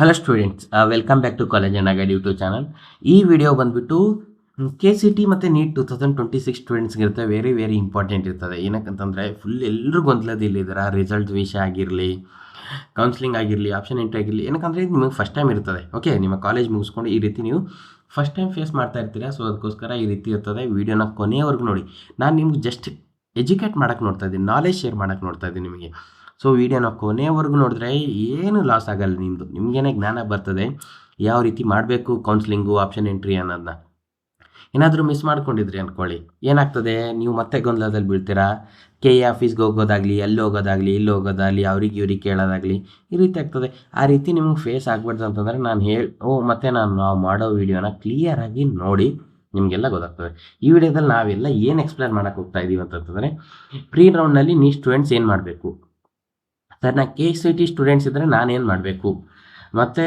Hello students, welcome back to college and guide YouTube channel. ಈ video ಬಂದುಬಿಟ್ಟು KCT ಮತ್ತು NEET 2026 ಸ್ಟೂಡೆಂಟ್ಸ್ಗೆ ಇರುತ್ತೆ. ವೆರಿ ವೆರಿ ಇಂಪಾರ್ಟೆಂಟ್ ಇರ್ತದೆ. ಏನಕ್ಕಂತಂದರೆ ಫುಲ್ ಎಲ್ಲರೂ ಗೊಂದಲದಲ್ಲಿದ್ದಾರೆ. ರಿಸಲ್ಟ್ ವಿಷಯ ಆಗಿರಲಿ, ಕೌನ್ಸಿಲಿಂಗ್ ಆಗಿರಲಿ, ಆಪ್ಷನ್ ಎಂಟ್ರಿ ಆಗಿರಲಿ. ಏನಕ್ಕಂದರೆ ಇದು ನಿಮಗೆ ಫಸ್ಟ್ ಟೈಮ್ ಇರ್ತದೆ. ಓಕೆ, ನಿಮ್ಮ ಕಾಲೇಜ್ ಮುಗಿಸ್ಕೊಂಡು ಈ ರೀತಿ ನೀವು ಫಸ್ಟ್ ಟೈಮ್ ಫೇಸ್ ಮಾಡ್ತಾ ಇರ್ತೀರಾ. ಸೊ ಅದಕ್ಕೋಸ್ಕರ ಈ ರೀತಿ ಇರ್ತದೆ. ವಿಡಿಯೋನ ಕೊನೆಯವರೆಗೂ ನೋಡಿ. ನಾನು ನಿಮ್ಗೆ ಜಸ್ಟ್ ಎಜುಕೇಟ್ ಮಾಡೋಕ್ಕೆ ನೋಡ್ತಾ ಇದ್ದೀನಿ, ನಾಲೆಜ್ ಶೇರ್ ಮಾಡೋಕ್ಕೆ ನೋಡ್ತಾ ಇದ್ದೀನಿ ನಿಮಗೆ. ಸೊ ವಿಡಿಯೋನ ಕೊನೆಯವರೆಗೂ ನೋಡಿದ್ರೆ ಏನು ಲಾಸ್ ಆಗಲ್ಲ. ನಿಮಗೇನೆ ಜ್ಞಾನ ಬರ್ತದೆ ಯಾವ ರೀತಿ ಮಾಡಬೇಕು ಕೌನ್ಸಿಲಿಂಗು, ಆಪ್ಷನ್ ಎಂಟ್ರಿ ಅನ್ನೋದನ್ನ. ಏನಾದರೂ ಮಿಸ್ ಮಾಡ್ಕೊಂಡಿದ್ರಿ ಅಂದ್ಕೊಳ್ಳಿ, ಏನಾಗ್ತದೆ, ನೀವು ಮತ್ತೆ ಗೊಂದಲದಲ್ಲಿ ಬೀಳ್ತೀರಾ. KA ಆಫೀಸ್ಗೆ ಹೋಗೋದಾಗಲಿ, ಅಲ್ಲಿ ಹೋಗೋದಾಗಲಿ, ಅವ್ರಿಗೆ ಇವ್ರಿಗೆ ಕೇಳೋದಾಗಲಿ, ಈ ರೀತಿ ಆಗ್ತದೆ. ಆ ರೀತಿ ನಿಮಗೆ ಫೇಸ್ ಆಗ್ಬಾರ್ದು ಅಂತಂದರೆ ಮತ್ತೆ ನಾವು ಮಾಡೋ ವಿಡಿಯೋನ ಕ್ಲಿಯರಾಗಿ ನೋಡಿ, ನಿಮಗೆಲ್ಲ ಗೊತ್ತಾಗ್ತದೆ. ಈ ವಿಡಿಯೋದಲ್ಲಿ ನಾವೆಲ್ಲ ಏನು ಎಕ್ಸ್ಪ್ಲೇನ್ ಮಾಡೋಕ್ಕೆ ಹೋಗ್ತಾ ಇದ್ದೀವಿ ಅಂತಂತಂದರೆ, ಪ್ರೀ ರೌಂಡ್ನಲ್ಲಿ ನೀವು ಸ್ಟೂಡೆಂಟ್ಸ್ ಏನು ಮಾಡಬೇಕು, ಸರ್ ನಾ KCT ಸ್ಟೂಡೆಂಟ್ಸ್ ಇದ್ದರೆ ನಾನೇನು ಮಾಡಬೇಕು, ಮತ್ತು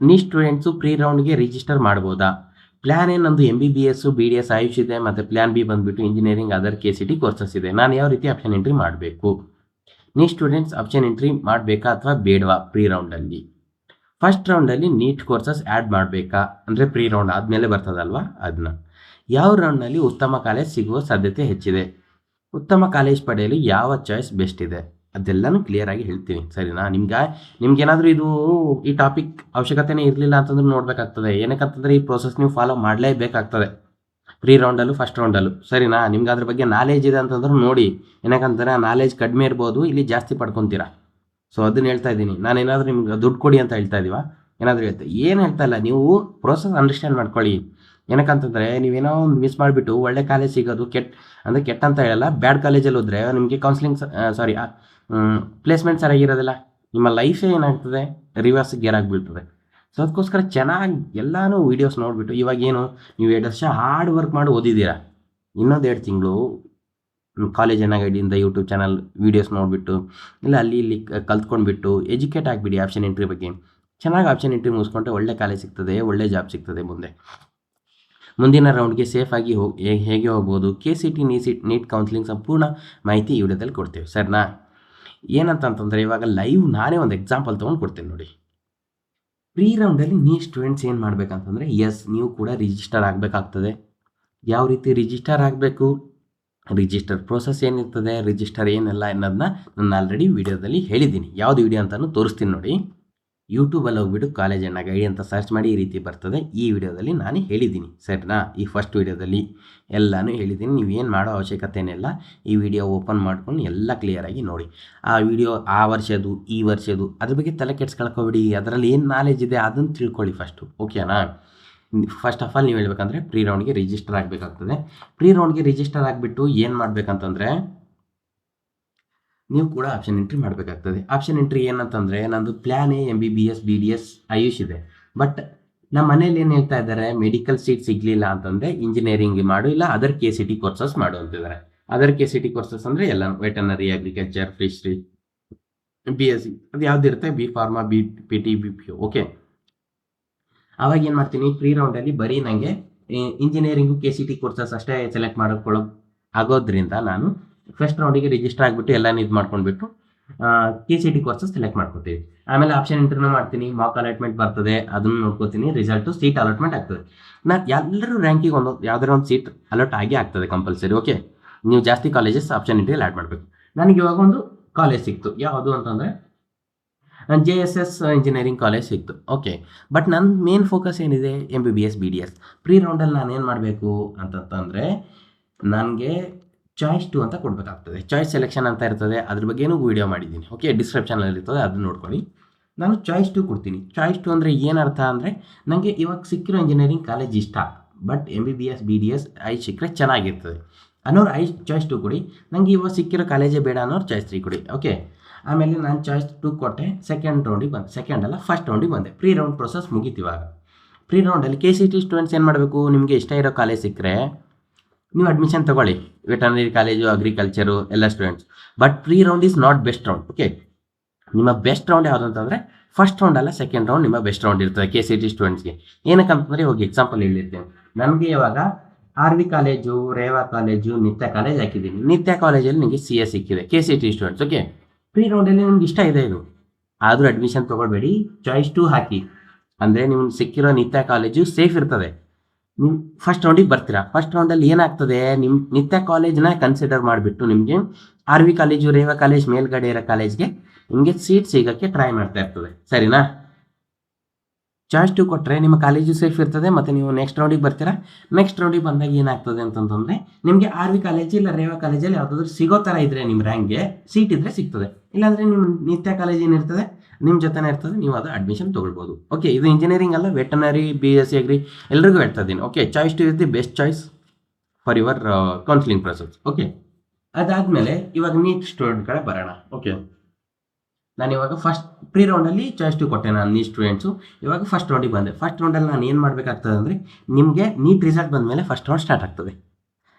ನೀ ಸ್ಟೂಡೆಂಟ್ಸು ಪ್ರೀ ರೌಂಡ್ಗೆ ರಿಜಿಸ್ಟರ್ ಮಾಡ್ಬೋದಾ, ಪ್ಲ್ಯಾನ್ ಏನು ನಂದು MBBS BDS ಆಯುಷ್ ಇದೆ, ಮತ್ತು ಪ್ಲ್ಯಾನ್ B ಬಂದುಬಿಟ್ಟು ಇಂಜಿನಿಯರಿಂಗ್ ಅದರ್ KCT ಕೋರ್ಸಸ್ ಇದೆ. ನಾನು ಯಾವ ರೀತಿ ಆಪ್ಷನ್ ಎಂಟ್ರಿ ಮಾಡಬೇಕು, ನೀ ಸ್ಟೂಡೆಂಟ್ಸ್ ಆಪ್ಷನ್ ಎಂಟ್ರಿ ಮಾಡಬೇಕಾ ಅಥವಾ ಬೇಡವಾ ಪ್ರೀ ರೌಂಡಲ್ಲಿ, ಫಸ್ಟ್ ರೌಂಡಲ್ಲಿ ನೀಟ್ ಕೋರ್ಸಸ್ ಆ್ಯಡ್ ಮಾಡಬೇಕಾ, ಅಂದರೆ ಪ್ರೀ ರೌಂಡ್ ಆದಮೇಲೆ ಬರ್ತದಲ್ವ ಅದನ್ನ, ಯಾವ ರೌಂಡ್ನಲ್ಲಿ ಉತ್ತಮ ಕಾಲೇಜ್ ಸಿಗುವ ಸಾಧ್ಯತೆ ಹೆಚ್ಚಿದೆ, ಉತ್ತಮ ಕಾಲೇಜ್ ಪಡೆಯಲು ಯಾವ ಚಾಯ್ಸ್ ಬೆಸ್ಟ್ ಇದೆ, ಅದೆಲ್ಲನೂ ಕ್ಲಿಯರಾಗಿ ಹೇಳ್ತೀನಿ. ಸರಿನಾ? ನಿಮ್ಗೇನಾದರೂ ಈ ಟಾಪಿಕ್ ಅವಶ್ಯಕತೆನೇ ಇರಲಿಲ್ಲ ಅಂತಂದ್ರೆ ನೋಡಬೇಕಾಗ್ತದೆ. ಏನಕ್ಕಂತಂದರೆ ಈ ಪ್ರೋಸೆಸ್ ನೀವು ಫಾಲೋ ಮಾಡಲೇಬೇಕಾಗ್ತದೆ ಪ್ರೀ ರೌಂಡಲ್ಲೂ ಫಸ್ಟ್ ರೌಂಡಲ್ಲೂ. ಸರಿನಾ? ನಿಮ್ಗೆ ಅದ್ರ ಬಗ್ಗೆ ನಾಲೆಜ್ ಇದೆ ಅಂತಂದ್ರೆ ನೋಡಿ. ಏನಕ್ಕಂತಾರೆ ನಾಲೆಜ್ ಕಡಿಮೆ ಇರ್ಬೋದು, ಇಲ್ಲಿ ಜಾಸ್ತಿ ಪಡ್ಕೊತೀರಾ. ಸೊ ಅದನ್ನ ಹೇಳ್ತಾ ಇದ್ದೀನಿ. ನಾನೇನಾದರೂ ನಿಮ್ಗೆ ದುಡ್ಡು ಕೊಡಿ ಅಂತ ಹೇಳ್ತಾ ಇದ್ದೀವ, ಏನಾದರೂ ಏನು ಹೇಳ್ತಾ ಇಲ್ಲ. ನೀವು ಪ್ರೋಸೆಸ್ ಅಂಡರ್ಸ್ಟ್ಯಾಂಡ್ ಮಾಡ್ಕೊಳ್ಳಿ. ಏನಕ್ಕಂತಂದರೆ ನೀವೇನೋ ಒಂದು ಮಿಸ್ ಮಾಡಿಬಿಟ್ಟು ಒಳ್ಳೆ ಕಾಲೇಜ್ ಸಿಗೋದು ಕೆಟ್ಟ ಅಂತ ಹೇಳಲ್ಲ. ಬ್ಯಾಡ್ ಕಾಲೇಜಲ್ಲಿ ಹೋದರೆ ನಿಮಗೆ ಕೌನ್ಸಿಲಿಂಗ್ ಪ್ಲೇಸ್ಮೆಂಟ್ ಸರಿಯಾಗಿರೋದಿಲ್ಲ. ನಿಮ್ಮ ಲೈಫೇ ಏನಾಗ್ತದೆ, ರಿವರ್ಸ್ ಗೇರ್ ಆಗಿಬಿಡ್ತದೆ. ಸೊ ಅದಕ್ಕೋಸ್ಕರ ಚೆನ್ನಾಗಿ ಎಲ್ಲನೂ ವೀಡಿಯೋಸ್ ನೋಡಿಬಿಟ್ಟು, ಇವಾಗೇನು ನೀವು 2 ವರ್ಷ ಹಾರ್ಡ್ ವರ್ಕ್ ಮಾಡಿ ಓದಿದ್ದೀರಾ, ಇನ್ನೊಂದು 2 ತಿಂಗಳು ಕಾಲೇಜ್ ಗೈಡಿಂದ ಯೂಟ್ಯೂಬ್ ಚಾನಲ್ ವೀಡಿಯೋಸ್ ನೋಡಿಬಿಟ್ಟು, ಇಲ್ಲ ಅಲ್ಲಿ ಇಲ್ಲಿ ಕಲ್ತ್ಕೊಂಡ್ಬಿಟ್ಟು ಎಜುಕೇಟ್ ಆಗಿಬಿಡಿ ಆಪ್ಷನ್ ಎಂಟ್ರಿ ಬಗ್ಗೆ. ಚೆನ್ನಾಗಿ ಆಪ್ಷನ್ ಎಂಟ್ರಿ ಮುಗಿಸ್ಕೊಂಡ್ರೆ ಒಳ್ಳೆ ಕಾಲೇಜ್ ಸಿಗ್ತದೆ, ಒಳ್ಳೆ ಜಾಬ್ ಸಿಗ್ತದೆ. ಮುಂದಿನ ರೌಂಡ್ಗೆ ಸೇಫಾಗಿ ಹೇಗೆ ಹೋಗ್ಬೋದು, KCT ನೀಟ್ ಕೌನ್ಸಿಲಿಂಗ್ ಸಂಪೂರ್ಣ ಮಾಹಿತಿ ಈ ವಿಡಿಯೋದಲ್ಲಿ ಕೊಡ್ತೇವೆ. ಸರ್ನಾ? ಏನಂತಂತಂದರೆ ಇವಾಗ ಲೈವ್ ನಾನೇ ಒಂದು ಎಕ್ಸಾಂಪಲ್ ತೊಗೊಂಡು ಕೊಡ್ತೀನಿ ನೋಡಿ. ಪ್ರೀ ರೌಂಡಲ್ಲಿ ನೀವು ಸ್ಟೂಡೆಂಟ್ಸ್ ಏನು ಮಾಡಬೇಕಂತಂದರೆ, ನೀವು ಕೂಡ ರಿಜಿಸ್ಟರ್ ಆಗಬೇಕಾಗ್ತದೆ. ಯಾವ ರೀತಿ ರಿಜಿಸ್ಟರ್ ಆಗಬೇಕು, ರಿಜಿಸ್ಟರ್ ಪ್ರೋಸೆಸ್ ಏನಿರ್ತದೆ, ರಿಜಿಸ್ಟರ್ ಏನೆಲ್ಲ ಅನ್ನೋದನ್ನ ನಾನು ಆಲ್ರೆಡಿ ವಿಡಿಯೋದಲ್ಲಿ ಹೇಳಿದ್ದೀನಿ. ಯಾವುದು ವಿಡಿಯೋ ಅಂತಲೂ ತೋರಿಸ್ತೀನಿ ನೋಡಿ. ಯೂಟ್ಯೂಬಲ್ಲಿ ಹೋಗ್ಬಿಟ್ಟು ಕಾಲೇಜ್ ಅಂಡ್ ಗೈಡ್ ಅಂತ ಸರ್ಚ್ ಮಾಡಿ ಈ ರೀತಿ ಬರ್ತದೆ. ಈ ವಿಡಿಯೋದಲ್ಲಿ ನಾನು ಹೇಳಿದ್ದೀನಿ. ಸರಿನಾ? ಈ ಫಸ್ಟ್ ವಿಡಿಯೋದಲ್ಲಿ ಎಲ್ಲನೂ ಹೇಳಿದ್ದೀನಿ. ನೀವೇನು ಮಾಡೋ ಅವಶ್ಯಕತೆ ಏನಿಲ್ಲ. ಈ ವಿಡಿಯೋ ಓಪನ್ ಮಾಡ್ಕೊಂಡು ಎಲ್ಲ ಕ್ಲಿಯರಾಗಿ ನೋಡಿ. ಆ ವಿಡಿಯೋ ಆ ವರ್ಷದ್ದು ಈ ವರ್ಷದ್ದು ಅದ್ರ ಬಗ್ಗೆ ತಲೆ ಕೆಡ್ಸ್ಕೊಳ್ಕೋಬಿಡಿ. ಅದರಲ್ಲಿ ಏನು ನಾಲೆಜ್ ಇದೆ ಅದನ್ನು ತಿಳ್ಕೊಳ್ಳಿ ಫಸ್ಟು. ಓಕೆನಾ? ಫಸ್ಟ್ ಆಫ್ ಆಲ್ ನೀವು ಹೇಳ್ಬೇಕಂದ್ರೆ ಪ್ರೀ ರೌಂಡ್ಗೆ ರಿಜಿಸ್ಟರ್ ಆಗಬೇಕಾಗ್ತದೆ. ಪ್ರೀ ರೌಂಡ್ಗೆ ರಿಜಿಸ್ಟರ್ ಆಗಿಬಿಟ್ಟು ಏನು ಮಾಡಬೇಕಂತಂದರೆ, ನೀವು ಕೂಡ ಆಪ್ಷನ್ ಎಂಟ್ರಿ ಮಾಡಬೇಕಾಗ್ತದೆ. ಆಪ್ಷನ್ ಎಂಟ್ರಿ ಏನಂತಂದರೆ, ನಂದು plan A MBBS BDS AYUSH ಇದೆ. ಬಟ್ ನಮ್ಮ ಮನೇಲಿ ಏನು ಹೇಳ್ತಾ ಇದ್ದಾರೆ, ಮೆಡಿಕಲ್ ಸೀಟ್ ಸಿಗಲಿಲ್ಲ ಅಂತಂದರೆ ಇಂಜಿನಿಯರಿಂಗ್ ಮಾಡು, ಇಲ್ಲ ಅದರ್ KCT ಕೋರ್ಸಸ್ ಮಾಡು ಅಂತಿದ್ದಾರೆ. ಅದರ್ KCT ಕೋರ್ಸಸ್ ಅಂದರೆ ಎಲ್ಲ ವೆಟರ್ನರಿ, ಅಗ್ರಿಕಲ್ಚರ್, ಫಿಶ್ರಿ, BSc ಅದು ಯಾವುದಿರುತ್ತೆ, B Pharma, PT, BPO. Okay, ಆವಾಗ ಏನು ಮಾಡ್ತೀನಿ, ಪ್ರೀ ರೌಂಡಲ್ಲಿ ಬರೀ ನನಗೆ ಇಂಜಿನಿಯರಿಂಗು KCT ಕೋರ್ಸಸ್ ಅಷ್ಟೇ ಸೆಲೆಕ್ಟ್ ಆಗೋದ್ರಿಂದ ನಾನು ಫಸ್ಟ್ ರೌಂಡಿಗೆ ರಿಜಿಸ್ಟರ್ ಆಗಿಬಿಟ್ಟು ಎಲ್ಲನೂ ಇದು ಮಾಡ್ಕೊಂಡ್ಬಿಟ್ಟು KCT ಕೋರ್ಸಸ್ ಸೆಲೆಕ್ಟ್ ಮಾಡ್ಕೊತೀವಿ. ಆಮೇಲೆ ಆಪ್ಷನ್ ಎಂಟ್ರಿನೂ ಮಾಡ್ತೀನಿ, ಮಾಕ್ ಅಲಾಟ್ಮೆಂಟ್ ಬರ್ತದೆ, ಅದನ್ನು ನೋಡ್ಕೋತೀನಿ, ರಿಸಲ್ಟು ಸೀಟ್ ಅಲಾಟ್ಮೆಂಟ್ ಆಗ್ತದೆ. ಎಲ್ಲರೂ ರ್ಯಾಂಕಿಗೆ ಯಾವ್ದಾರು ಒಂದು ಸೀಟ್ ಅಲಾಟ್ ಆಗಿ ಆಗ್ತದೆ ಕಂಪಲ್ಸರಿ. ಓಕೆ, ನೀವು ಜಾಸ್ತಿ ಕಾಲೇಜಸ್ ಆಪ್ಷನ್ ಎಂಟ್ರಿಯಲ್ಲಿ ಆ್ಯಡ್ ಮಾಡಬೇಕು. ನನಗೆ ಇವಾಗ ಒಂದು ಕಾಲೇಜ್ ಸಿಕ್ತು. ಯಾವುದು ಅಂತಂದರೆ JSS ಇಂಜಿನಿಯರಿಂಗ್ ಕಾಲೇಜ್ ಸಿಕ್ತು. ಓಕೆ, ಬಟ್ ನನ್ನ ಮೇನ್ ಫೋಕಸ್ ಏನಿದೆ, MBBS BDS. ಪ್ರೀ ರೌಂಡಲ್ಲಿ ನಾನು ಏನು ಮಾಡಬೇಕು ಅಂತಂತಂದರೆ, ನನಗೆ ಚಾಯ್ಸ್ 2 ಅಂತ ಕೊಡಬೇಕಾಗ್ತದೆ. ಚಾಯ್ಸ್ ಸೆಲೆಕ್ಷನ್ ಅಂತ ಇರ್ತದೆ, ಅದ್ರ ಬಗ್ಗೆನೂ ವೀಡಿಯೋ ಮಾಡಿದ್ದೀನಿ. ಓಕೆ, ಡಿಸ್ಕ್ರಿಪ್ಷನಲ್ಲಿ ಇರ್ತದೆ, ಅದನ್ನು ನೋಡ್ಕೊಳ್ಳಿ. ನಾನು ಚಾಯ್ಸ್ 2 ಕೊಡ್ತೀನಿ. ಚಾಯ್ಸ್ 2 ಅಂದರೆ ಏನರ್ಥ ಅಂದರೆ, ನನಗೆ ಇವಾಗ ಸಿಕ್ಕಿರೋ ಇಂಜಿನಿಯರಿಂಗ್ ಕಾಲೇಜ್ ಇಷ್ಟ, ಬಟ್ MBBS BDS ಐದು ಸಿಕ್ಕರೆ ಚೆನ್ನಾಗಿರ್ತದೆ ಅನ್ನೋರು ಚಾಯ್ಸ್ 2 ಕೊಡಿ. ನನಗೆ ಇವಾಗ ಸಿಕ್ಕಿರೋ ಕಾಲೇಜೇ ಬೇಡ ಅನ್ನೋರು ಚಾಯ್ಸ್ 3 ಕೊಡಿ. ಓಕೆ, ಆಮೇಲೆ ನಾನು ಚಾಯ್ಸ್ 2 ಕೊಟ್ಟೆ. ಸೆಕೆಂಡ್ ರೌಂಡಿಗೆ ಫಸ್ಟ್ ರೌಂಡಿಗೆ ಬಂದೆ. ಪ್ರೀ ರೌಂಡ್ ಪ್ರೋಸೆಸ್ ಮುಗಿತಿವಾಗ. ಪ್ರೀ ರೌಂಡಲ್ಲಿ KCT ಸ್ಟೂಡೆಂಟ್ಸ್ ಏನು ಮಾಡಬೇಕು, ನಿಮಗೆ ಇಷ್ಟ ಇರೋ ಕಾಲೇಜ್ ಸಿಕ್ಕರೆ ನೀವು ಅಡ್ಮಿಷನ್ ತೊಗೊಳ್ಳಿ, ವೆಟರ್ನರಿ ಕಾಲೇಜು, ಅಗ್ರಿಕಲ್ಚರು ಎಲ್ಲ students. But pre round is not best round. Okay, ನಿಮ್ಮ ಬೆಸ್ಟ್ ರೌಂಡ್ ಯಾವುದು ಅಂತಂದರೆ ಫಸ್ಟ್ ರೌಂಡ್ ಅಲ್ಲ, ಸೆಕೆಂಡ್ ರೌಂಡ್ ನಿಮ್ಮ ಬೆಸ್ಟ್ ರೌಂಡ್ ಇರ್ತದೆ KCT ಸ್ಟೂಡೆಂಟ್ಸ್ಗೆ. ಏನಕ್ಕಂತಂದರೆ ಹೋಗಿ ಎಕ್ಸಾಂಪಲ್ ಹೇಳಿರ್ತೇನೆ. ನನಗೆ ಇವಾಗ RV ಕಾಲೇಜು, ರೇವಾ ಕಾಲೇಜು, ನಿತ್ಯ ಕಾಲೇಜ್ ಹಾಕಿದ್ದೀನಿ. ನಿತ್ಯ ಕಾಲೇಜಲ್ಲಿ ನಿಮಗೆ CS ಸಿಕ್ಕಿದೆ KCT ಸ್ಟೂಡೆಂಟ್ಸ್. ಓಕೆ, ಪ್ರೀ ರೌಂಡಲ್ಲಿ ನಿಮ್ಗೆ ಇಷ್ಟ ಇದೆ ಇದು, ಆದರೂ ಅಡ್ಮಿಷನ್ ತೊಗೊಳ್ಬೇಡಿ, ಚಾಯ್ಸ್ 2 ಹಾಕಿ. ಅಂದರೆ ನೀವು ಸಿಕ್ಕಿರೋ ನಿತ್ಯ ಕಾಲೇಜು ಸೇಫ್ ಇರ್ತದೆ. ನೀವು ಫಸ್ಟ್ ರೌಂಡಿಗೆ ಬರ್ತೀರಾ. ಫಸ್ಟ್ ರೌಂಡಲ್ಲಿ ಏನಾಗ್ತದೆ, ನಿಮ್ಮ ನಿತ್ಯ ಕಾಲೇಜನ್ನ ಕನ್ಸಿಡರ್ ಮಾಡಿಬಿಟ್ಟು ನಿಮಗೆ R V college, Reva college ಮೇಲ್ಗಡೆ ಇರೋ ಕಾಲೇಜ್ಗೆ ನಿಮಗೆ ಸೀಟ್ ಸಿಗೋಕ್ಕೆ ಟ್ರೈ ಮಾಡ್ತಾ ಇರ್ತದೆ. ಸರಿನಾ? ಚಾಯ್ಸ್ 2 ಕೊಟ್ಟರೆ ನಿಮ್ಮ ಕಾಲೇಜು ಸೇಫ್ ಇರ್ತದೆ ಮತ್ತು ನೀವು ನೆಕ್ಸ್ಟ್ ರೌಂಡಿಗೆ ಬರ್ತೀರಾ. ನೆಕ್ಸ್ಟ್ ರೌಂಡಿಗೆ ಬಂದಾಗ ಏನಾಗ್ತದೆ ಅಂತಂತಂದರೆ ನಿಮಗೆ ಆರ್ ವಿ ಕಾಲೇಜು ಇಲ್ಲ ರೇವಾ ಕಾಲೇಜಲ್ಲಿ ಯಾವುದಾದ್ರೂ ಸಿಗೋ ಥರ ಇದ್ದರೆ ನಿಮ್ಮ ರ್ಯಾಂಕ್ಗೆ ಸೀಟ್ ಇದ್ದರೆ ಸಿಗ್ತದೆ. ಇಲ್ಲಾಂದರೆ ನಿಮ್ಮ ನಿತ್ಯ ಕಾಲೇಜ್ ಏನಿರ್ತದೆ ನಿಮ್ಮ ಜೊತೆನೇ ಇರ್ತದೆ, ನೀವು ಅದು ಅಡ್ಮಿಷನ್ ತೊಗೊಳ್ಬೋದು. ಓಕೆ, ಇದು ಇಂಜಿನಿಯರಿಂಗ್ ಅಲ್ಲ, ವೆಟನರಿ, BSc ಅಗ್ರಿ ಎಲ್ರಿಗೂ ಹೇಳ್ತಾ ಇದ್ದೀನಿ. Okay, choice 2 is the best choice for your counselling process. Okay, ಅದಾದಮೇಲೆ ಇವಾಗ ನೀಟ್ ಸ್ಟೂಡೆಂಟ್ ಕಡೆ ಬರೋಣ. ಓಕೆ, ನಾನು ಇವಾಗ ಫಸ್ಟ್ ಪ್ರೀ ರೌಂಡಲ್ಲಿ ಚಾಯ್ಸ್ 2 ಕೊಟ್ಟೆ ನಾನು ನೀಟ್ ಸ್ಟೂಡೆಂಟ್ಸು. ಇವಾಗ ಫಸ್ಟ್ ರೌಂಡಿಗೆ ಬಂದೆ. ಫಸ್ಟ್ ರೌಂಡಲ್ಲಿ ನಾನು ಏನು ಮಾಡಬೇಕಾಗ್ತದೆ ಅಂದರೆ, ನಿಮಗೆ ನೀಟ್ ರಿಸಲ್ಟ್ ಬಂದಮೇಲೆ ಫಸ್ಟ್ ರೌಂಡ್ ಸ್ಟಾರ್ಟ್ ಆಗ್ತದೆ.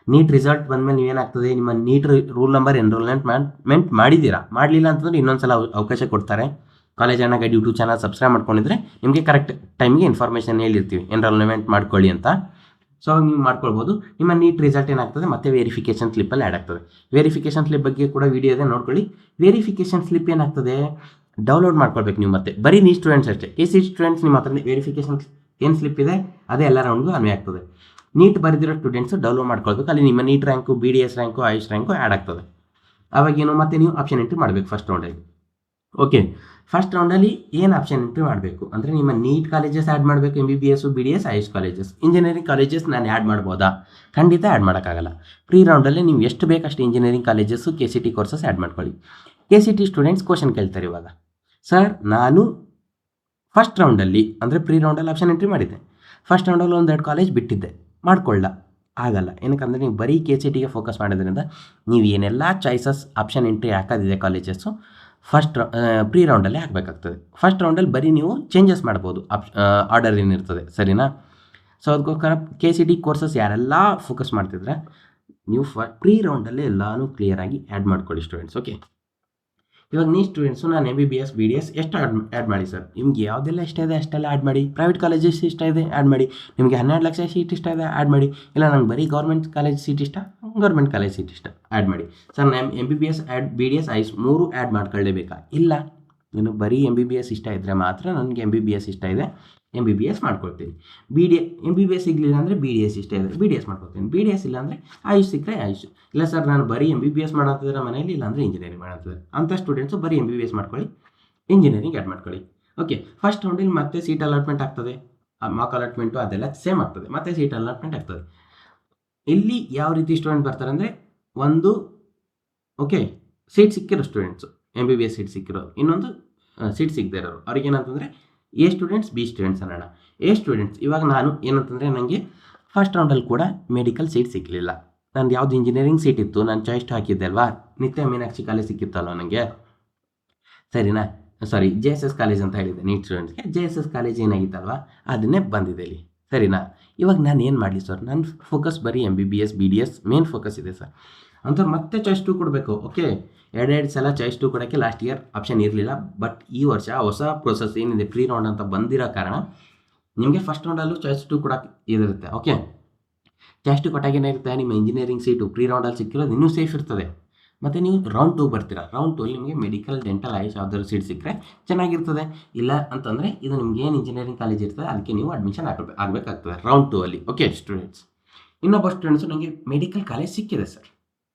ನೀಟ್ ರಿಸಲ್ಟ್ ಬಂದಮೇಲೆ ನೀವೇನಾಗ್ತದೆ, ನಿಮ್ಮ ನೀಟ್ ರೂಲ್ ನಂಬರ್ ಎನ್ರೋಲ್ಮೆಂಟ್ ಮಾಡಿದ್ದೀರಾ, ಮಾಡಲಿಲ್ಲ ಅಂತಂದರೆ ಇನ್ನೊಂದು ಸಲ ಅವಕಾಶ ಕೊಡ್ತಾರೆ. ಕಾಲೇಜ್ ಅಣ್ಣ ಗೈಡ್ ಯೂಟ್ಯೂಬ್ ಚಾನಲ್ ಸಬ್ಸ್ಕ್ರೈಬ್ ಮಾಡ್ಕೊಂಡಿದ್ರೆ ನಿಮಗೆ ಕರೆಕ್ಟ್ ಟೈಮಿಗೆ ಇನ್ಫಾರ್ಮೇಷನ್ ಹೇಳಿರ್ತೀವಿ, ಎನ್ರೋಲ್ಮೆಂಟ್ ಮಾಡ್ಕೊಳ್ಳಿ ಅಂತ. ಸೊ ನೀವು ಮಾಡ್ಕೊಳ್ಬೋದು. ನಿಮ್ಮ ನೀಟ್ ರಿಸಲ್ಟ್ ಏನಾಗ್ತದೆ ಮತ್ತೆ ವೆರಿಫಿಕೇಷನ್ ಸ್ಲಿಪ್ಪಲ್ಲಿ ಆ್ಯಡ್ ಆಗ್ತದೆ. ವೆರಿಫಿಕೇಷನ್ ಸ್ಲಿಪ್ ಬಗ್ಗೆ ಕೂಡ ವಿಡಿಯೋ ಇದೆ, ನೋಡ್ಕೊಳ್ಳಿ. ವೆರಿಫಿಕೇಷನ್ ಸ್ಲಿಪ್ ಏನಾಗ್ತದೆ, ಡೌನ್ಲೋಡ್ ಮಾಡ್ಕೊಳ್ಬೇಕು ನೀವು. ಮತ್ತೆ ಬರೀ ನೀಟ್ ಸ್ಟೂಡೆಂಟ್ಸ್ ಅಷ್ಟೇ. KCET ಸ್ಟೂಡೆಂಟ್ಸ್ ನಿಮ್ಮ ಹತ್ರ ವೆರಿಫಿಕೇಷನ್ ಏನು ಸ್ಲಿಪ್ ಇದೆ ಅದೇ ಎಲ್ಲ ರೌಂಡ್ಗೂ ಅನ್ವಯ ಆಗ್ತದೆ. ನೀಟ್ ಬರೆದಿರೋ ಸ್ಟೂಡೆಂಟ್ಸು ಡೌನ್ಲೋಡ್ ಮಾಡ್ಕೊಳ್ಬೇಕು. ಅಲ್ಲಿ ನಿಮ್ಮ NEET rank, BDS rank, Ayush rank add ಆಗ್ತದೆ. ಅವಾಗೇನು ಮತ್ತೆ ನೀವು ಆಪ್ಷನ್ ಎಂಟ್ರಿ ಮಾಡಬೇಕು ಫಸ್ಟ್ ರೌಂಡಲ್ಲಿ. ಓಕೆ, ಫಸ್ಟ್ ರೌಂಡಲ್ಲಿ ಏನು ಆಪ್ಷನ್ ಎಂಟ್ರಿ ಮಾಡಬೇಕು ಅಂದರೆ, ನಿಮ್ಮ ನೀಟ್ ಕಾಲೇಜಸ್ ಆ್ಯಡ್ ಮಾಡಬೇಕು, MBBS, BDS, Ayush colleges. Engineering colleges ನಾನು ಆ್ಯಡ್ ಮಾಡ್ಬೋದಾ? ಖಂಡಿತ ಆ್ಯಡ್ ಮಾಡೋಕ್ಕಾಗಲ್ಲ. ಪ್ರೀ ರೌಂಡಲ್ಲಿ ನೀವು ಎಷ್ಟು ಬೇಕಷ್ಟು engineering colleges, KCET courses add ಮಾಡ್ಕೊಳ್ಳಿ. KCET ಸ್ಟೂಡೆಂಟ್ಸ್ ಕ್ವಶನ್ ಕೇಳ್ತಾರೆ ಇವಾಗ, ಸರ್ ನಾನು ಫಸ್ಟ್ ರೌಂಡಲ್ಲಿ ಅಂದರೆ ಪ್ರೀ ರೌಂಡಲ್ಲಿ ಆಪ್ಷನ್ ಎಂಟ್ರಿ ಮಾಡಿದ್ದೆ, ಫಸ್ಟ್ ರೌಂಡಲ್ಲಿ 1-2 ಕಾಲೇಜ್ ಬಿಟ್ಟಿದ್ದೆ, ಮಾಡ್ಕೊಳ್ಳ ಆಗಲ್ಲ. ಏನಕ್ಕಂದರೆ ನೀವು ಬರೀ KCETಗೆ ಫೋಕಸ್ ಮಾಡೋದ್ರಿಂದ ನೀವು ಏನೆಲ್ಲ ಚಾಯ್ಸಸ್ ಆಪ್ಷನ್ ಎಂಟ್ರಿ ಹಾಕೋದಿದೆ ಕಾಲೇಜಸ್ಸು ಫಸ್ಟ್ ಪ್ರೀ ರೌಂಡಲ್ಲೇ ಹಾಕಬೇಕಾಗ್ತದೆ. ಫಸ್ಟ್ ರೌಂಡಲ್ಲಿ ಬರೀ ನೀವು ಚೇಂಜಸ್ ಮಾಡ್ಬೋದು, ಆರ್ಡರ್ ಏನಿರ್ತದೆ. ಸರಿನಾ? ಸೊ ಅದಕ್ಕೋಸ್ಕರ KCET ಕೋರ್ಸಸ್ ಯಾರೆಲ್ಲ ಫೋಕಸ್ ಮಾಡ್ತಿದ್ರೆ ನೀವು ಪ್ರೀ ರೌಂಡಲ್ಲೇ ಎಲ್ಲನೂ ಕ್ಲಿಯರಾಗಿ ಆ್ಯಡ್ ಮಾಡ್ಕೊಳ್ಳಿ ಸ್ಟೂಡೆಂಟ್ಸ್. ಓಕೆ, ಇವಾಗ ನೀಟ್ ಸ್ಟೂಡೆಂಟ್ಸು ನಾನು MBBS, BDS ಎಷ್ಟು ಆ್ಯಡ್ ಮಾಡಿ ಸರ್? ನಿಮ್ಗೆ ಯಾವುದೆಲ್ಲ ಇಷ್ಟ ಇದೆ ಅಷ್ಟೆಲ್ಲ ಆ್ಯಡ್ ಮಾಡಿ. ಪ್ರೈವೇಟ್ ಕಾಲೇಜಸ್ ಇಷ್ಟ ಇದೆ ಆ್ಯಡ್ ಮಾಡಿ. ನಿಮಗೆ 12 ಲಕ್ಷ ಸೀಟ್ ಇಷ್ಟ ಇದೆ ಆ್ಯಡ್ ಮಾಡಿ. ಇಲ್ಲ ನಂಗೆ ಬರೀ ಗೌರ್ಮೆಂಟ್ ಕಾಲೇಜ್ ಸೀಟ್ ಇಷ್ಟ, ಗೌರ್ಮೆಂಟ್ ಕಾಲೇಜ್ ಸೀಟ್ ಇಷ್ಟ ಆ್ಯಡ್ ಮಾಡಿ. ಸರ್ ನಾನು MBBS BDS ಆಯುಷ್ 3 ಆ್ಯಡ್ ಮಾಡ್ಕೊಳ್ಳೇಬೇಕಾ? ಇಲ್ಲ, ನೀನು ಬರೀ MBBS ಇಷ್ಟ ಇದ್ದರೆ ಮಾತ್ರ ನನಗೆ MBBS ಇಷ್ಟ ಇದೆ, MBBS ಮಾಡ್ಕೊಳ್ತೀನಿ. MBBS ಸಿಗಲಿಲ್ಲ ಅಂದರೆ BDS ಇಷ್ಟ ಇದೆ, BDS ಮಾಡ್ಕೊಳ್ತೀನಿ. BDS ಇಲ್ಲ ಅಂದರೆ ಆಯುಷ್ ಸಿಕ್ಕರೆ ಆಯುಷ್. ಇಲ್ಲ ಸರ್ ನಾನು ಬರೀ MBBS ಮಾಡತ್ತಿದ್ರೆ ಮನೇಲಿ, ಇಲ್ಲಾಂದರೆ ಇಂಜಿನಿಯರಿಂಗ್ ಮಾಡತ್ತಿದ್ರೆ ಅಂಥ ಸ್ಟೂಡೆಂಟ್ಸು ಬರೀ MBBS ಮಾಡ್ಕೊಳ್ಳಿ, ಇಂಜಿನಿಯರಿಂಗ್ ಆ್ಯಡ್ ಮಾಡ್ಕೊಳ್ಳಿ. ಓಕೆ, ಫಸ್ಟ್ ರೌಂಡಲ್ಲಿ ಮತ್ತೆ ಸೀಟ್ ಅಲಾಟ್ಮೆಂಟ್ ಆಗ್ತದೆ, ಮಾಕ್ ಅಲಾಟ್ಮೆಂಟು ಅದೆಲ್ಲ ಸೇಮ್ ಆಗ್ತದೆ, ಮತ್ತೆ ಸೀಟ್ ಅಲಾಟ್ಮೆಂಟ್ ಆಗ್ತದೆ. ಇಲ್ಲಿ ಯಾವ ರೀತಿ ಸ್ಟೂಡೆಂಟ್ ಬರ್ತಾರೆ ಅಂದರೆ, ಒಂದು ಓಕೆ ಸೀಟ್ ಸಿಕ್ಕಿರೋ ಸ್ಟೂಡೆಂಟ್ಸು, MBBS ಸೀಟ್ ಸಿಕ್ಕಿರೋ, ಇನ್ನೊಂದು ಸೀಟ್ ಸಿಗದೇ ಇರೋರು. ಅವ್ರಿಗೇನಂತಂದರೆ A ಸ್ಟೂಡೆಂಟ್ಸ್, B ಸ್ಟೂಡೆಂಟ್ಸ್ ಅನ್ನೋಣ. A ಸ್ಟೂಡೆಂಟ್ಸ್ ಇವಾಗ ನಾನು ಏನಂತಂದರೆ, ನನಗೆ ಫಸ್ಟ್ ರೌಂಡಲ್ಲಿ ಕೂಡ ಮೆಡಿಕಲ್ ಸೀಟ್ ಸಿಕ್ಕಲಿಲ್ಲ. ನಂದು ಯಾವುದು ಇಂಜಿನಿಯರಿಂಗ್ ಸೀಟ್ ಇತ್ತು, ನಾನು ಚಾಯ್ಸ್ 2 ಹಾಕಿದ್ದೆ ಅಲ್ವಾ, ನಿತ್ಯ ಮೀನಾಕ್ಷಿ ಕಾಲೇಜ್ ಸಿಕ್ಕಿತ್ತಲ್ವ ನನಗೆ. ಸರಿನಾ? ಸಾರಿ, JSS ಕಾಲೇಜ್ ಅಂತ ಹೇಳಿದ್ದೆ ನೀಟ್ ಸ್ಟೂಡೆಂಟ್ಸ್ಗೆ. JSS ಕಾಲೇಜ್ ಏನಾಗಿತ್ತಲ್ವ ಅದನ್ನೇ ಬಂದಿದೆ ಇಲ್ಲಿ. ಸರಿನಾ? ಇವಾಗ ನಾನು ಏನು ಮಾಡಲಿ ಸರ್? ನನ್ನ ಫೋಕಸ್ ಬರೀ MBBS, BDS ಮೇನ್ ಫೋಕಸ್ ಇದೆ ಸರ್ ಅಂಥವ್ರು ಮತ್ತೆ ಚಾಯ್ಸ್ 2 ಕೊಡಬೇಕು. ಓಕೆ, 2 ಸಲ ಚಾಯ್ಸ್ 2 ಕೊಡೋಕ್ಕೆ ಲಾಸ್ಟ್ ಇಯರ್ ಆಪ್ಷನ್ ಇರಲಿಲ್ಲ. ಬಟ್ ಈ ವರ್ಷ ಹೊಸ ಪ್ರೊಸೆಸ್ ಏನಿದೆ ಪ್ರೀ ರೌಂಡ್ ಅಂತ ಬಂದಿರೋ ಕಾರಣ ನಿಮಗೆ ಫಸ್ಟ್ ರೌಂಡಲ್ಲೂ ಚಾಯ್ಸ್ 2 ಕೊಡೋಕ್ಕೆ ಇದಿರುತ್ತೆ. ಓಕೆ, ಚಾಯ್ಸ್ 2 ಕೊಟ್ಟಾಗ ಏನಾಗುತ್ತೆ, ನಿಮ್ಮ ಇಂಜಿನಿಯರಿಂಗ್ ಸೀಟು ಪ್ರೀ ರೌಂಡಲ್ಲಿ ಸಿಕ್ಕಿರೋದು ಇನ್ನೂ ಸೇಫ್ ಇರ್ತದೆ. ಮತ್ತು ನೀವು ರೌಂಡ್ 2 ಬರ್ತೀರಾ. ರೌಂಡ್ 2ಅಲ್ಲಿ ನಿಮಗೆ ಮೆಡಿಕಲ್, ಡೆಂಟಲ್, ಆಯುಷ್ ಯಾವ್ದಾದ್ರು ಸೀಟ್ ಸಿಕ್ಕರೆ ಚೆನ್ನಾಗಿರ್ತದೆ. ಇಲ್ಲ ಅಂತಂದರೆ ಇದು ನಿಮ್ಗೆ ಏನು ಇಂಜಿನಿಯರಿಂಗ್ ಕಾಲೇಜ್ ಇರ್ತದೆ ಅದಕ್ಕೆ ನೀವು ಅಡ್ಮಿಷನ್ ಆಗಬೇಕಾಗ್ತದೆ ರೌಂಡ್ 2 ಅಲ್ಲಿ. ಓಕೆ ಸ್ಟೂಡೆಂಟ್ಸ್, ಇನ್ನೊಬ್ಬ ಸ್ಟೂಡೆಂಟ್ಸು ನನಗೆ ಮೆಡಿಕಲ್ ಕಾಲೇಜ್ ಸಿಕ್ಕಿದೆ ಸರ್.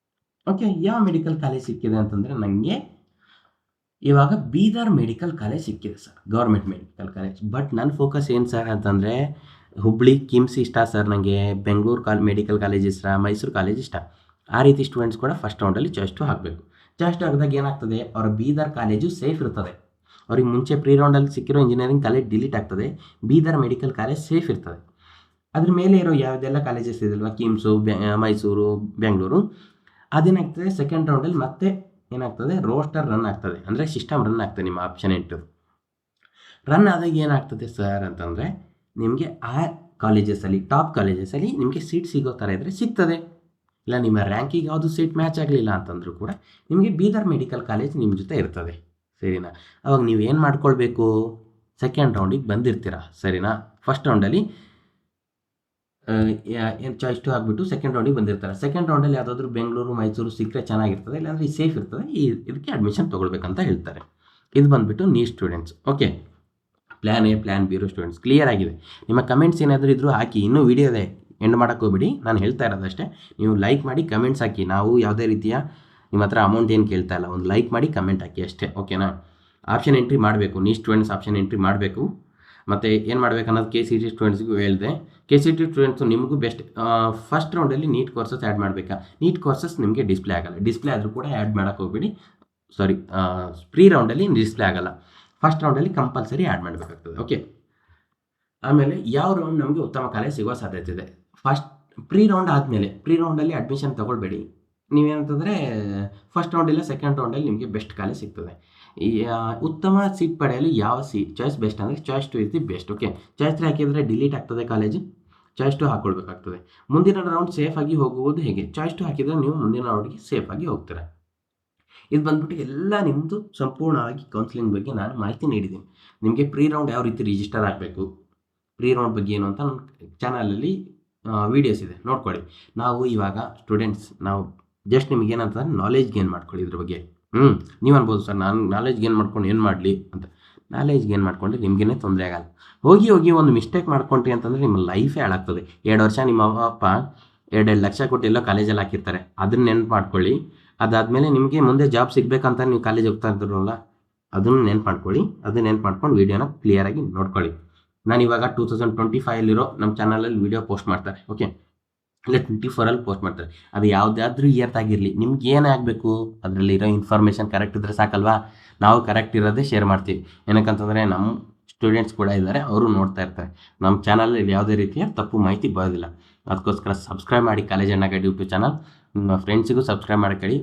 ಓಕೆ, ಯಾವ ಮೆಡಿಕಲ್ ಕಾಲೇಜ್ ಸಿಕ್ಕಿದೆ ಅಂತಂದರೆ, ನನಗೆ ಇವಾಗ ಬೀದರ್ ಮೆಡಿಕಲ್ ಕಾಲೇಜ್ ಸಿಕ್ಕಿದೆ sir, government medical college. But ನನ್ನ ಫೋಕಸ್ ಏನು ಸರ್ ಅಂತಂದರೆ, ಹುಬ್ಳಿ ಕಿಮ್ಸ್ ಇಷ್ಟ ಸರ್ ನನಗೆ, ಬೆಂಗಳೂರು ಮೆಡಿಕಲ್ ಕಾಲೇಜ್ ಇಷ್ಟ, ಮೈಸೂರು ಕಾಲೇಜ್ ಇಷ್ಟ. ಆ ರೀತಿ ಸ್ಟೂಡೆಂಟ್ಸ್ ಕೂಡ ಫಸ್ಟ್ ರೌಂಡಲ್ಲಿ ಚಾಯ್ಸ್ 2 ಹಾಕಬೇಕು. ಚಾಯ್ಸ್ 2 ಹಾಕಿದಾಗ ಏನಾಗ್ತದೆ, ಅವರ ಬೀದರ್ ಕಾಲೇಜು ಸೇಫ್ ಇರ್ತದೆ. ಅವ್ರಿಗೆ ಮುಂಚೆ ಪ್ರೀ ರೌಂಡಲ್ಲಿ ಸಿಕ್ಕಿರೋ ಇಂಜಿನಿಯರಿಂಗ್ ಕಾಲೇಜ್ ಡಿಲೀಟ್ ಆಗ್ತದೆ, ಬೀದರ್ ಮೆಡಿಕಲ್ ಕಾಲೇಜ್ ಸೇಫ್ ಇರ್ತದೆ. ಅದ್ರ ಮೇಲೆ ಇರೋ ಯಾವುದೆಲ್ಲ ಕಾಲೇಜಸ್ ಇದೆಯಲ್ವ, ಕಿಮ್ಸು, ಮೈಸೂರು, ಬೆಂಗಳೂರು, ಅದೇನಾಗ್ತದೆ ಸೆಕೆಂಡ್ ರೌಂಡಲ್ಲಿ ಮತ್ತೆ ಏನಾಗ್ತದೆ, ರೋಸ್ಟರ್ ರನ್ ಆಗ್ತದೆ, ಅಂದರೆ ಸಿಸ್ಟಮ್ ರನ್ ಆಗ್ತದೆ. ನಿಮ್ಮ ಆಪ್ಷನ್ 8 ರನ್ ಆದಾಗ ಏನಾಗ್ತದೆ ಸರ್ ಅಂತಂದರೆ, ನಿಮಗೆ ಆ ಕಾಲೇಜಸಲ್ಲಿ, ಟಾಪ್ ಕಾಲೇಜಸಲ್ಲಿ ನಿಮಗೆ ಸೀಟ್ ಸಿಗೋ ಥರ ಇದ್ದರೆ ಸಿಗ್ತದೆ. ಇಲ್ಲ ನಿಮ್ಮ ರ್ಯಾಂಕಿಗೆ ಯಾವುದು ಸೀಟ್ ಮ್ಯಾಚ್ ಆಗಲಿಲ್ಲ ಅಂತಂದರೂ ಕೂಡ ನಿಮಗೆ ಬೀದರ್ ಮೆಡಿಕಲ್ ಕಾಲೇಜ್ ನಿಮ್ಮ ಜೊತೆ ಇರ್ತದೆ. ಸರಿನಾ? ಅವಾಗ ನೀವು ಏನು ಮಾಡ್ಕೊಳ್ಬೇಕು, ಸೆಕೆಂಡ್ ರೌಂಡಿಗೆ ಬಂದಿರ್ತೀರಾ. ಸರಿನಾ? ಫಸ್ಟ್ ರೌಂಡಲ್ಲಿ ಏನು ಚಾಯ್ಸ್ 2 ಆಗಿಬಿಟ್ಟು ಸೆಕೆಂಡ್ ರೌಂಡಿಗೆ ಬಂದಿರ್ತಾರೆ. ಸೆಕೆಂಡ್ ರೌಂಡಲ್ಲಿ ಯಾವುದಾದ್ರೂ ಬೆಂಗಳೂರು, ಮೈಸೂರು ಸಿಕ್ಕರೆ ಚೆನ್ನಾಗಿರ್ತದೆ, ಇಲ್ಲಾಂದರೆ ಸೇಫ್ ಇರ್ತದೆ, ಇದಕ್ಕೆ ಅಡ್ಮಿಷನ್ ತೊಗೊಳ್ಬೇಕಂತ ಹೇಳ್ತಾರೆ. ಇದು ಬಂದುಬಿಟ್ಟು NEET students. Okay, plan A plan B ಇರೋ ಸ್ಟೂಡೆಂಟ್ಸ್ ಕ್ಲಿಯರ್ ಆಗಿದೆ. ನಿಮ್ಮ ಕಮೆಂಟ್ಸ್ ಏನಾದರೂ ಇದ್ದರೂ ಹಾಕಿ. ಇನ್ನೂ ವೀಡಿಯೋ ಇದೆ, ಎಂಡ್ ಮಾಡೋಕ್ಕೆ ಹೋಗ್ಬಿಡಿ. ನಾನು ಹೇಳ್ತಾ ಇರೋದಷ್ಟೇ, ನೀವು ಲೈಕ್ ಮಾಡಿ ಕಮೆಂಟ್ಸ್ ಹಾಕಿ. ನಾವು ಯಾವುದೇ ರೀತಿಯ ನಿಮ್ಮ ಹತ್ರ ಅಮೌಂಟ್ ಏನು ಕೇಳ್ತಾ ಇಲ್ಲ, ಒಂದು ಲೈಕ್ ಮಾಡಿ ಕಮೆಂಟ್ ಹಾಕಿ ಅಷ್ಟೇ, ಓಕೆನಾ. ಆಪ್ಷನ್ ಎಂಟ್ರಿ ಮಾಡಬೇಕು, ನೀಟ್ ಸ್ಟೂಡೆಂಟ್ಸ್ ಆಪ್ಷನ್ ಎಂಟ್ರಿ ಮಾಡಬೇಕು. ಮತ್ತು ಏನು ಮಾಡಬೇಕು ಅನ್ನೋದು KCET ಸ್ಟೂಡೆಂಟ್ಸ್ಗೂ ಹೇಳಿದೆ. KCET ಸ್ಟೂಡೆಂಟ್ಸು ನಿಮಗೂ ಬೆಸ್ಟ್. ಫಸ್ಟ್ ರೌಂಡಲ್ಲಿ ನೀಟ್ ಕೋರ್ಸಸ್ ಆ್ಯಡ್ ಮಾಡಬೇಕಾ? ನೀಟ್ ಕೋರ್ಸಸ್ ನಿಮಗೆ ಡಿಸ್ಪ್ಲೇ ಆಗಲ್ಲ. ಡಿಸ್ಪ್ಲೇ ಆದರೂ ಕೂಡ ಆ್ಯಡ್ ಮಾಡೋಕ್ಕೆ ಹೋಗ್ಬಿಡಿ. ಸಾರಿ, ಪ್ರೀ ರೌಂಡಲ್ಲಿ ಡಿಸ್ಪ್ಲೇ ಆಗಲ್ಲ. ಫಸ್ಟ್ ರೌಂಡಲ್ಲಿ ಕಂಪಲ್ಸರಿ ಆ್ಯಡ್ ಮಾಡಬೇಕಾಗ್ತದೆ, ಓಕೆ. ಆಮೇಲೆ ಯಾವ ರೌಂಡ್ ನಮಗೆ ಉತ್ತಮ ಕಾಲೇಜ್ ಸಿಗೋ ಸಾಧ್ಯತೆ ಇದೆ? ಫಸ್ಟ್ ಪ್ರೀ ರೌಂಡ್ ಆದಮೇಲೆ, ಪ್ರೀ ರೌಂಡಲ್ಲಿ ಅಡ್ಮಿಷನ್ ತೊಗೊಳ್ಬೇಡಿ. ನೀವೇನಂತಂದರೆ ಫಸ್ಟ್ ರೌಂಡ್ ಇಲ್ಲ ಸೆಕೆಂಡ್ ರೌಂಡಲ್ಲಿ ನಿಮಗೆ ಬೆಸ್ಟ್ ಕಾಲೇಜ್ ಸಿಗ್ತದೆ. ಈ ಉತ್ತಮ ಸೀಟ್ ಪಡೆಯಲು ಯಾವ ಚಾಯ್ಸ್ ಬೆಸ್ಟ್ ಅಂದರೆ choice 2 is the best, okay. Choice 3 ಹಾಕಿದರೆ ಡಿಲೀಟ್ ಆಗ್ತದೆ ಕಾಲೇಜು. ಚಾಯ್ಸ್ 2 ಹಾಕ್ಕೊಳ್ಬೇಕಾಗ್ತದೆ. ಮುಂದಿನ ರೌಂಡ್ ಸೇಫಾಗಿ ಹೋಗುವುದು ಹೇಗೆ? ಚಾಯ್ಸ್ 2 ಹಾಕಿದರೆ ನೀವು ಮುಂದಿನ ರೌಂಡ್ಗೆ ಸೇಫಾಗಿ ಹೋಗ್ತೀರಾ. ಇದು ಬಂದ್ಬಿಟ್ಟು ಎಲ್ಲ ನಿಮ್ಮದು ಸಂಪೂರ್ಣವಾಗಿ ಕೌನ್ಸಿಲಿಂಗ್ ಬಗ್ಗೆ ನಾನು ಮಾಹಿತಿ ನೀಡಿದ್ದೀನಿ. ನಿಮಗೆ ಪ್ರೀ ರೌಂಡ್ ಯಾವ ರೀತಿ ರಿಜಿಸ್ಟರ್ ಆಗಬೇಕು, ಪ್ರೀ ರೌಂಡ್ ಬಗ್ಗೆ ಏನು ಅಂತ ನನ್ನ ಚಾನಲಲ್ಲಿ ವೀಡಿಯೋಸ್ ಇದೆ, ನೋಡ್ಕೊಳ್ಳಿ. ನಾವು ಇವಾಗ ಸ್ಟೂಡೆಂಟ್ಸ್, ನಾವು ಜಸ್ಟ್ ನಿಮಗೆ ಏನಂತಂದರೆ ನಾಲೆಜ್ ಗೇನ್ ಮಾಡ್ಕೊಳ್ಳಿ ಇದ್ರ ಬಗ್ಗೆ. ನೀವು ಅನ್ಬೋದು ಸರ್, ನಾನು ನಾಲೆಜ್ ಗೇನ್ ಮಾಡ್ಕೊಂಡು ಏನು ಮಾಡಲಿ ಅಂತ. ನಾಲೆಜ್ ಗೇನ್ ಮಾಡ್ಕೊಂಡ್ರೆ ನಿಮಗೇ ತೊಂದರೆ ಆಗಲ್ಲ. ಹೋಗಿ ಒಂದು ಮಿಸ್ಟೇಕ್ ಮಾಡ್ಕೊಂಡ್ರಿ ಅಂತಂದರೆ ನಿಮ್ಮ ಲೈಫೇ ಹಾಳಾಗ್ತದೆ. 2 ವರ್ಷ ನಿಮ್ಮ ಅಪ್ಪ 2 ಲಕ್ಷ ಕೊಟ್ಟು ಎಲ್ಲೋ ಕಾಲೇಜಲ್ಲಿ ಹಾಕಿರ್ತಾರೆ, ಅದನ್ನ ನೆನ್ಪು ಮಾಡ್ಕೊಳ್ಳಿ. ಅದಾದಮೇಲೆ ನಿಮಗೆ ಮುಂದೆ ಜಾಬ್ ಸಿಗಬೇಕಂತ ನೀವು ಕಾಲೇಜ್ ಹೋಗ್ತಾ ಇದ್ರಲ್ಲ, ಅದನ್ನು ನೆನ್ಪು ಮಾಡ್ಕೊಳ್ಳಿ. ಅದನ್ನ ನೆನ್ಪು ಮಾಡ್ಕೊಂಡು ವೀಡಿಯೋನ ಕ್ಲಿಯರಾಗಿ ನೋಡ್ಕೊಳ್ಳಿ. ನಾನು ಇವಾಗ 2025 ನಮ್ಮ ಚಾನಲಲ್ಲಿ ವೀಡಿಯೋ ಪೋಸ್ಟ್ ಮಾಡ್ತಾರೆ, ಓಕೆ. ಇಲ್ಲ 24 ಪೋಸ್ಟ್ ಮಾಡ್ತಾರೆ. ಅದು ಯಾವುದಾದ್ರೂ ಇಯರ್ತಾಗಿರಲಿ, ನಿಮ್ಗೆ ಏನೇ ಆಗಬೇಕು ಅದರಲ್ಲಿರೋ ಇನ್ಫಾರ್ಮೇಷನ್ ಕರೆಕ್ಟ್ ಇದ್ದರೆ ಸಾಕಲ್ವಾ. ನಾವು ಕರೆಕ್ಟ್ ಇರೋದೇ ಶೇರ್ ಮಾಡ್ತೀವಿ. ಏನಕ್ಕಂತಂದರೆ ನಮ್ಮ ಸ್ಟೂಡೆಂಟ್ಸ್ ಕೂಡ ಇದ್ದಾರೆ, ಅವರು ನೋಡ್ತಾ ಇರ್ತಾರೆ. ನಮ್ಮ ಚಾನಲಲ್ಲಿ ಯಾವುದೇ ರೀತಿಯ ತಪ್ಪು ಮಾಹಿತಿ ಬರೋದಿಲ್ಲ. ಅದಕ್ಕೋಸ್ಕರ ಸಬ್ಸ್ಕ್ರೈಬ್ ಮಾಡಿ ಕಾಲೇಜ್ ಅಣ್ಣ ಗೈಡ್ ಯೂಟ್ಯೂಬ್ ಚಾನಲ್. ನಿಮ್ಮ ಫ್ರೆಂಡ್ಸಿಗೂ ಸಬ್ಸ್ಕ್ರೈಬ್ ಮಾಡ್ಕೊಳ್ಳಿ.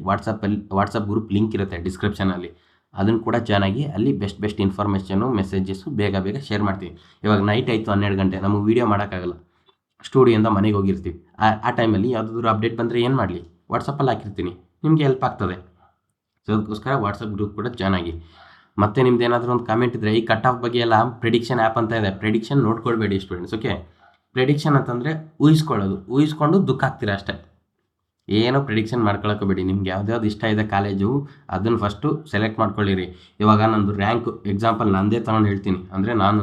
ವಾಟ್ಸಪ್ ಗ್ರೂಪ್ ಲಿಂಕ್ ಇರುತ್ತೆ ಡಿಸ್ಕ್ರಿಪ್ಷನಲ್ಲಿ, ಅದನ್ನು ಕೂಡ ಜಾಯ್ನ್ ಆಗಿ. ಅಲ್ಲಿ ಬೆಸ್ಟ್ ಇನ್ಫಾರ್ಮೇಷನು ಮೆಸೇಜಸ್ಸು ಬೇಗ ಶೇರ್ ಮಾಡ್ತೀವಿ. ಇವಾಗ ನೈಟ್ ಆಯಿತು 12 ಗಂಟೆ, ನಮಗೆ ವೀಡಿಯೋ ಮಾಡೋಕ್ಕಾಗಲ್ಲ, ಸ್ಟುಡಿಯೋಯಿಂದ ಮನೆಗೆ ಹೋಗಿರ್ತೀವಿ. ಆ ಟೈಮಲ್ಲಿ ಯಾವುದಾದ್ರೂ ಅಪ್ಡೇಟ್ ಬಂದರೆ ಏನು ಮಾಡಲಿ, ವಾಟ್ಸಪ್ಪಲ್ಲಿ ಹಾಕಿರ್ತೀನಿ, ನಿಮಗೆ ಹೆಲ್ಪ್ ಆಗ್ತದೆ. ಸೊ ಅದಕ್ಕೋಸ್ಕರ ವಾಟ್ಸಪ್ ಗ್ರೂಪ್ ಕೂಡ ಜಾಯ್ನ್ ಆಗಿ. ಮತ್ತು ನಿಮ್ದು ಏನಾದರೂ ಒಂದು ಕಮೆಂಟ್ ಇದ್ದರೆ, ಈ ಕಟ್ ಆಫ್ ಬಗ್ಗೆ ಎಲ್ಲ ಪ್ರೆಡಿಕ್ಷನ್ ಆ್ಯಪ್ ಅಂತ ಇದೆ, ಪ್ರೆಡಿಕ್ಷನ್ ನೋಡ್ಕೊಳ್ಬೇಡಿ ಸ್ಟೂಡೆಂಟ್ಸ್, ಓಕೆ. ಪ್ರೆಡಿಕ್ಷನ್ ಅಂತಂದರೆ ಊಹಿಸ್ಕೊಂಡು ದುಃಖ ಆಗ್ತೀರಾ ಅಷ್ಟೇ. ಏನೋ ಪ್ರಿಡಿಕ್ಷನ್ ಮಾಡ್ಕೊಳಕೋಬೇಡಿ. ನಿಮ್ಗೆ ಯಾವ್ದು ಇಷ್ಟ ಇದೆ ಕಾಲೇಜು, ಅದನ್ನು ಫಸ್ಟು ಸೆಲೆಕ್ಟ್ ಮಾಡ್ಕೊಳ್ಳಿರಿ. ಇವಾಗ ನಂದು ರ್ಯಾಂಕ್ ಎಕ್ಸಾಂಪಲ್ ನಂದೇ ತಗೊಂಡು ಹೇಳ್ತೀನಿ. ಅಂದರೆ ನಾನು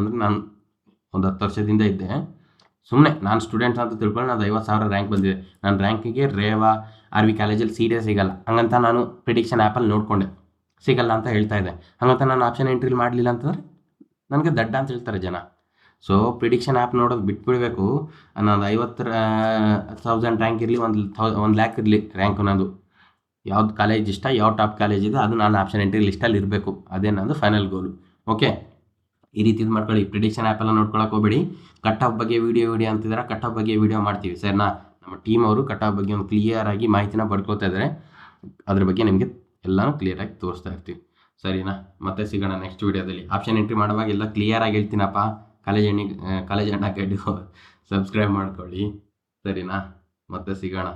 ಒಂದು 10 ವರ್ಷದಿಂದ ಇದ್ದೆ. ಸುಮ್ಮನೆ ನಾನು ಸ್ಟೂಡೆಂಟ್ಸ್ ಅಂತ ತಿಳ್ಕೊಂಡು ನಾನು 50,000 ರ್ಯಾಂಕ್ ಬಂದಿದೆ. ನನ್ನ ರ್ಯಾಂಕಿಗೆ ರೇವಾ RV ಕಾಲೇಜಲ್ಲಿ ಸೀಟೇ ಸಿಗಲ್ಲ. ಹಂಗಂತ ನಾನು ಪ್ರಿಡಿಕ್ಷನ್ ಆ್ಯಪಲ್ಲಿ ನೋಡಿಕೊಂಡೆ, ಸಿಗಲ್ಲ ಅಂತ ಹೇಳ್ತಾ ಇದೆ. ಹಾಗಂತ ನಾನು ಆಪ್ಷನ್ ಎಂಟ್ರಿ ಮಾಡಲಿಲ್ಲ ಅಂತಂದರೆ ನನಗೆ ದಡ್ಡ ಅಂತ ಹೇಳ್ತಾರೆ ಜನ. ಸೊ ಪ್ರಿಡಿಕ್ಷನ್ ಆ್ಯಪ್ ನೋಡೋದು ಬಿಟ್ಬಿಡಬೇಕು. ನಾನು 50,000 ರ್ಯಾಂಕ್ ಇರಲಿ, 1 ಲ್ಯಾಕ್ ಇರಲಿ ರ್ಯಾಂಕ್, ನಂದು ಯಾವ್ದು ಕಾಲೇಜ್ ಇಷ್ಟ, ಯಾವ ಟಾಪ್ ಕಾಲೇಜ್ ಇದೆ ಅದು ನಾನು ಆಪ್ಷನ್ ಎಂಟ್ರಿ ಲಿಸ್ಟಲ್ಲಿ ಇರಬೇಕು. ಅದೇ ನಂದು ಫೈನಲ್ ಗೋಲು, ಓಕೆ. ಈ ರೀತಿ ಇದು ಮಾಡ್ಕೊಳ್ಳಿ. ಪ್ರಿಡಿಕ್ಷನ್ ಆ್ಯಪೆಲ್ಲ ನೋಡ್ಕೊಳಕ್ಕೆ ಹೋಗ್ಬೇಡಿ. ಕಟ್ ಆಫ್ ಬಗ್ಗೆ ವೀಡಿಯೋ ಅಂತಿದ್ದಾರೆ, ಕಟ್ ಆಫ್ ಬಗ್ಗೆ ವೀಡಿಯೋ ಮಾಡ್ತೀವಿ ಸರ್ನಾ. ನಮ್ಮ ಟೀಮ್ ಅವರು ಕಟ್ ಆಫ್ ಬಗ್ಗೆ ಒಂದು ಕ್ಲಿಯರಾಗಿ ಮಾಹಿತಿನ ಪಡ್ಕೊಳ್ತಾ ಇದ್ದಾರೆ. ಅದ್ರ ಬಗ್ಗೆ ನಿಮಗೆ ಎಲ್ಲನೂ ಕ್ಲಿಯರಾಗಿ ತೋರಿಸ್ತಾ ಇರ್ತೀವಿ, ಸರಿನಾ. ಮತ್ತೆ ಸಿಗೋಣ ನೆಕ್ಸ್ಟ್ ವೀಡಿಯೋದಲ್ಲಿ. ಆಪ್ಷನ್ ಎಂಟ್ರಿ ಮಾಡುವಾಗ ಎಲ್ಲ ಕ್ಲಿಯರಾಗಿ ಹೇಳ್ತೀನಪ್ಪ. ಕಾಲೇಜ್ ಅಣ್ಣ ಗೈಡ್ ಸಬ್ಸ್ಕ್ರೈಬ್ ಮಾಡ್ಕೊಳ್ಳಿ, ಸರಿನಾ. ಮತ್ತೆ ಸಿಗೋಣ.